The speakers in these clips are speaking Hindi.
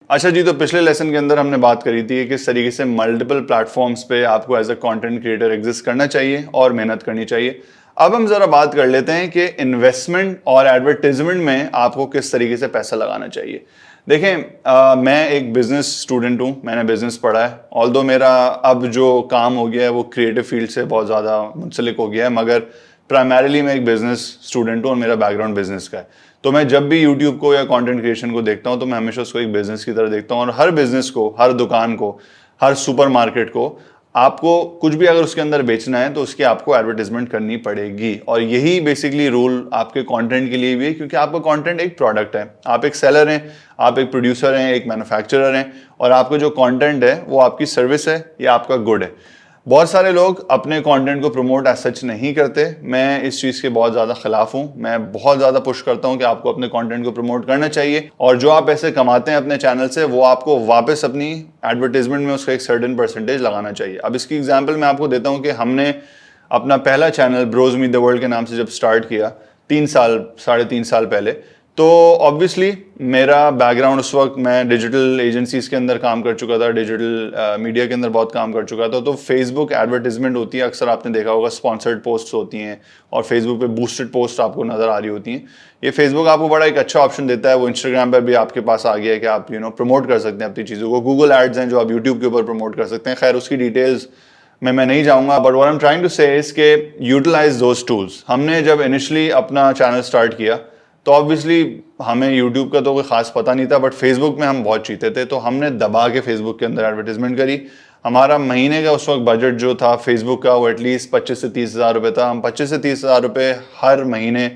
अच्छा जी, तो पिछले लेसन के अंदर हमने बात करी थी कि किस तरीके से मल्टीपल प्लेटफॉर्म्स पे आपको as a content creator exist करना चाहिए और मेहनत करनी चाहिए। अब हम जरा बात कर लेते हैं कि इन्वेस्टमेंट और एडवर्टाइजमेंट में आपको किस तरीके से पैसा लगाना चाहिए। देखें, मैं एक बिजनेस स्टूडेंट हूँ, मैंने बिजनेस पढ़ा है। ऑल्दो मेरा अब जो काम हो गया है वो क्रिएटिव फील्ड से बहुत ज़्यादा मुंसलिक हो गया है, मगर प्राइमरीली मैं एक बिजनेस स्टूडेंट हूँ और मेरा बैकग्राउंड बिजनेस का है। तो मैं जब भी यूट्यूब को या कंटेंट क्रिएशन को देखता हूँ तो मैं हमेशा उसको एक बिजनेस की तरह देखता हूँ। और हर बिजनेस को, हर दुकान को, हर सुपरमार्केट को आपको कुछ भी अगर उसके अंदर बेचना है तो उसकी आपको एडवर्टाइजमेंट करनी पड़ेगी। और यही बेसिकली रूल आपके कंटेंट के लिए भी है, क्योंकि आपका कंटेंट एक प्रोडक्ट है। आप एक सेलर हैं, आप एक प्रोड्यूसर हैं, एक मैन्युफैक्चरर हैं, और आपका जो कंटेंट है वो आपकी सर्विस है या आपका गुड है। बहुत सारे लोग अपने कंटेंट को प्रमोट एज सच नहीं करते। मैं इस चीज़ के बहुत ज़्यादा खिलाफ हूँ। मैं बहुत ज़्यादा पुश करता हूँ कि आपको अपने कंटेंट को प्रमोट करना चाहिए, और जो आप पैसे कमाते हैं अपने चैनल से वो आपको वापस अपनी एडवर्टाइजमेंट में उसका एक सर्टेन परसेंटेज लगाना चाहिए। अब इसकी एग्जांपल मैं आपको देता हूँ कि हमने अपना पहला channel bros me the world के नाम से जब स्टार्ट किया 3 साल 3.5 साल पहले, तो ऑब्वियसली मेरा बैकग्राउंड उस वक्त मैं डिजिटल एजेंसीज के अंदर काम कर चुका था, डिजिटल मीडिया के अंदर बहुत काम कर चुका था। तो फेसबुक एडवर्टाइजमेंट होती है, अक्सर आपने देखा होगा स्पॉन्सर्ड पोस्ट्स होती हैं, और फेसबुक पे बूस्टेड पोस्ट आपको नजर आ रही होती हैं। ये फेसबुक आपको बड़ा एक अच्छा ऑप्शन देता है। वो इंस्टाग्राम पर भी आपके पास आ गया है कि आप प्रमोट कर सकते हैं अपनी चीज़ों को। गूगल एड्स हैं जो आप यूट्यूब के ऊपर प्रमोट कर सकते हैं। खैर उसकी डिटेल्स मैं नहीं जाऊंगा, but what I am trying to say is के यूटिलाइज दोज टूल्स। हमने जब इनिशियली अपना चैनल स्टार्ट किया तो ऑब्वियसली हमें यूट्यूब का तो कोई खास पता नहीं था, बट फेसबुक में हम बहुत चीते थे, तो हमने दबा के फेसबुक के अंदर एडवर्टाइजमेंट करी। हमारा महीने का उस वक्त बजट जो था फेसबुक का वो एटलीस्ट 25 से 30 हज़ार रुपये था। हम 25 से 30 हज़ार रुपये हर महीने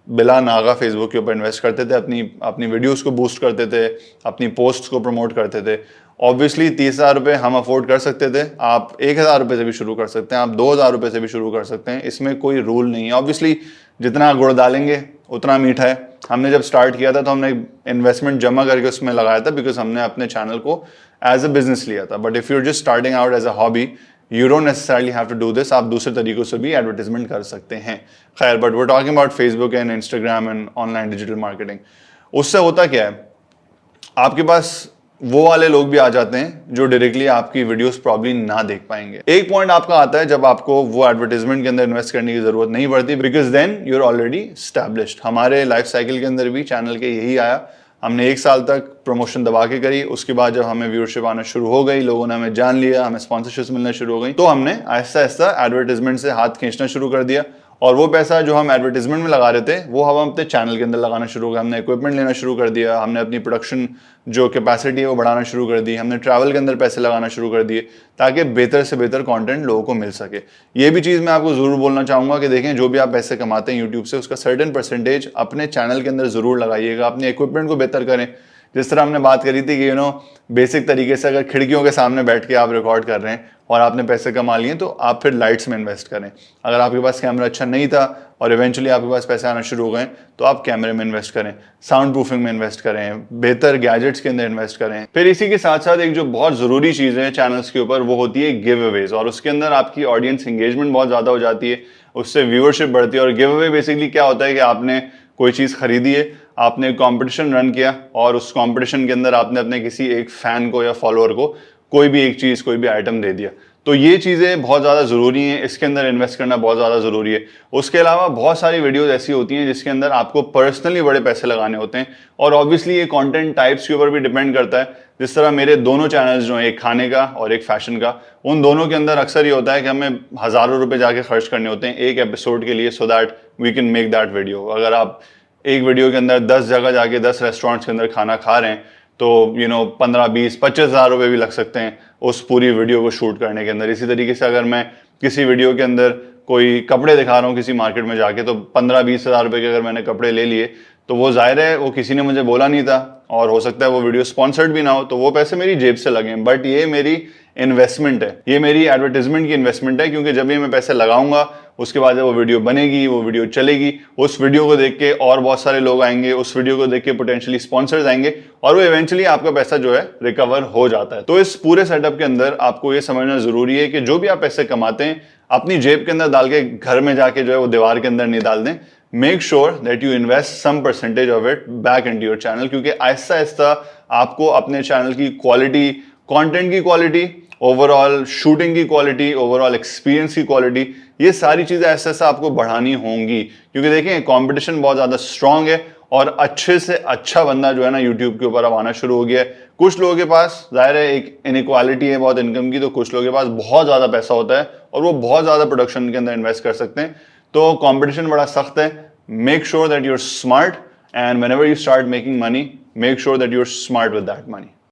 बिला नागा फेसबुक के ऊपर इन्वेस्ट करते थे, अपनी अपनी वीडियोस को बूस्ट करते थे, अपनी पोस्ट्स को प्रमोट करते थे। ऑब्वियसली 30 हज़ार रुपये हम अफोर्ड कर सकते थे। आप 1 हज़ार रुपये से भी शुरू कर सकते हैं, आप 2 हज़ार रुपये से भी शुरू कर सकते हैं, इसमें कोई रूल नहीं है। ऑब्वियसली जितना गुड़ डालेंगे उतना मीठा है। हमने जब स्टार्ट किया था तो हमने इन्वेस्टमेंट जमा करके उसमें लगाया था, बिकॉज हमने अपने चैनल को एज अ बिजनेस लिया था। But if you are just starting out as a hobby, you don't necessarily have to do this. आप दूसरे तरीकों से भी एडवर्टाइजमेंट कर सकते हैं। खैर, but we are talking about Facebook and Instagram and online digital marketing. उससे होता क्या है, आपके पास वो वाले लोग भी आ जाते हैं जो डायरेक्टली आपकी वीडियोस प्रॉब्ली ना देख पाएंगे। एक पॉइंट आपका आता है जब आपको वो एडवर्टाइजमेंट के अंदर इन्वेस्ट करने की जरूरत नहीं पड़ती, because then you are already established. हमारे लाइफ साइकिल के अंदर भी चैनल के यही आया। हमने 1 साल तक प्रमोशन दबा के करी, उसके बाद जब हमें व्यूअरशिप आना शुरू हो गई, लोगों ने हमें जान लिया, हमें स्पॉन्सरशिप मिलना शुरू हो गई, तो हमने आहिस्ता आहिस्ता एडवर्टाइजमेंट से हाथ खींचना शुरू कर दिया। और वो पैसा जो हम एडवर्टाइजमेंट में लगा रहे थे वो हम अपने चैनल के अंदर लगाना शुरू हो गया। हमने इक्विपमेंट लेना शुरू कर दिया, हमने अपनी प्रोडक्शन जो कैपेसिटी है वो बढ़ाना शुरू कर दी, हमने ट्रैवल के अंदर पैसे लगाना शुरू कर दिए, ताकि बेहतर से बेहतर कंटेंट लोगों को मिल सके। ये भी चीज़ मैं आपको ज़रूर बोलना चाहूँगा कि देखें, जो भी आप पैसे कमाते हैं यूट्यूब से, उसका सर्टेन परसेंटेज अपने चैनल के अंदर ज़रूर लगाइएगा। अपने इक्विपमेंट को बेहतर करें। जिस तरह हमने बात करी थी कि बेसिक तरीके से अगर खिड़कियों के सामने बैठ के आप रिकॉर्ड कर रहे हैं और आपने पैसे कमा लिए, तो आप फिर लाइट्स में इन्वेस्ट करें। अगर आपके पास कैमरा अच्छा नहीं था और इवेंचुअली आपके पास पैसे आना शुरू हो गए, तो आप कैमरे में इन्वेस्ट करें, साउंड प्रूफिंग में इन्वेस्ट करें, बेहतर गैजेट्स के अंदर इन्वेस्ट करें। फिर इसी के साथ साथ एक जो बहुत ज़रूरी चीज़ है चैनल्स के ऊपर, वो होती है गिव अवेज। और उसके अंदर आपकी ऑडियंस इंगेजमेंट बहुत ज़्यादा हो जाती है, उससे व्यूअरशिप बढ़ती है। और गिव अवे बेसिकली क्या होता है कि आपने कोई चीज़ खरीदी है, आपने कंपटीशन रन किया, और उस कंपटीशन के अंदर आपने अपने किसी एक फैन को या फॉलोअर को कोई भी एक चीज़, कोई भी आइटम दे दिया। तो ये चीज़ें बहुत ज़्यादा ज़रूरी हैं, इसके अंदर इन्वेस्ट करना बहुत ज़्यादा ज़रूरी है। उसके अलावा बहुत सारी वीडियोस ऐसी होती हैं जिसके अंदर आपको पर्सनली बड़े पैसे लगाने होते हैं, और ऑब्वियसली ये कंटेंट टाइप्स के ऊपर भी डिपेंड करता है। जिस तरह मेरे दोनों चैनल्स जो हैं, एक खाने का और एक फैशन का, उन दोनों के अंदर अक्सर ये होता है कि हमें हज़ारों रुपये जाके खर्च करने होते हैं एक एपिसोड के लिए, so that we can make that video. अगर आप एक वीडियो के अंदर 10 जगह जाके 10 रेस्टोरेंट्स के अंदर खाना खा रहे हैं, तो 15, 20, 25 हज़ार रुपये भी लग सकते हैं उस पूरी वीडियो को शूट करने के अंदर। इसी तरीके से अगर मैं किसी वीडियो के अंदर कोई कपड़े दिखा रहा हूँ किसी मार्केट में जाके, तो 15-20 हज़ार रुपये के अगर मैंने कपड़े ले लिए, तो वो जाहिर है वो किसी ने मुझे बोला नहीं था, और हो सकता है वो वीडियो स्पॉन्सर्ड भी ना हो, तो वो पैसे मेरी जेब से लगे। बट ये मेरी इन्वेस्टमेंट है, ये मेरी एडवर्टाइजमेंट की इन्वेस्टमेंट है, क्योंकि जब ये मैं पैसे लगाऊंगा, उसके बाद जब वो वीडियो बनेगी, वो वीडियो चलेगी, उस वीडियो को देख के और बहुत सारे लोग आएंगे, उस वीडियो को देख के पोटेंशियली स्पॉन्सर्स आएंगे, और वो इवेंचुअली आपका पैसा जो है रिकवर हो जाता है। तो इस पूरे सेटअप के अंदर आपको ये समझना जरूरी है कि जो भी आप पैसे कमाते हैं, अपनी जेब के अंदर डाल के घर में जाके जो है वो दीवार के अंदर नहीं डाल दें। Make sure that you invest some percentage of it back into your channel, क्योंकि आहिस्ता आहिस्ता आपको अपने चैनल की क्वालिटी, कंटेंट की क्वालिटी, ओवरऑल शूटिंग की क्वालिटी, ओवरऑल एक्सपीरियंस की क्वालिटी, ये सारी चीजें ऐसे ऐसे आपको बढ़ानी होंगी, क्योंकि देखें कंपटीशन बहुत ज्यादा स्ट्रांग है और अच्छे से अच्छा बंदा जो है ना यूट्यूब के ऊपर अब आना शुरू हो गया है। कुछ लोगों के पास जाहिर है एक इनइक्वालिटी है बहुत इनकम की, तो कुछ लोगों के पास बहुत ज्यादा पैसा होता है और वो बहुत ज्यादा प्रोडक्शन के अंदर इन्वेस्ट कर सकते हैं। तो कंपटीशन बड़ा सख्त है। Make sure that you are smart, and whenever you start making money, make sure that you're smart with that money.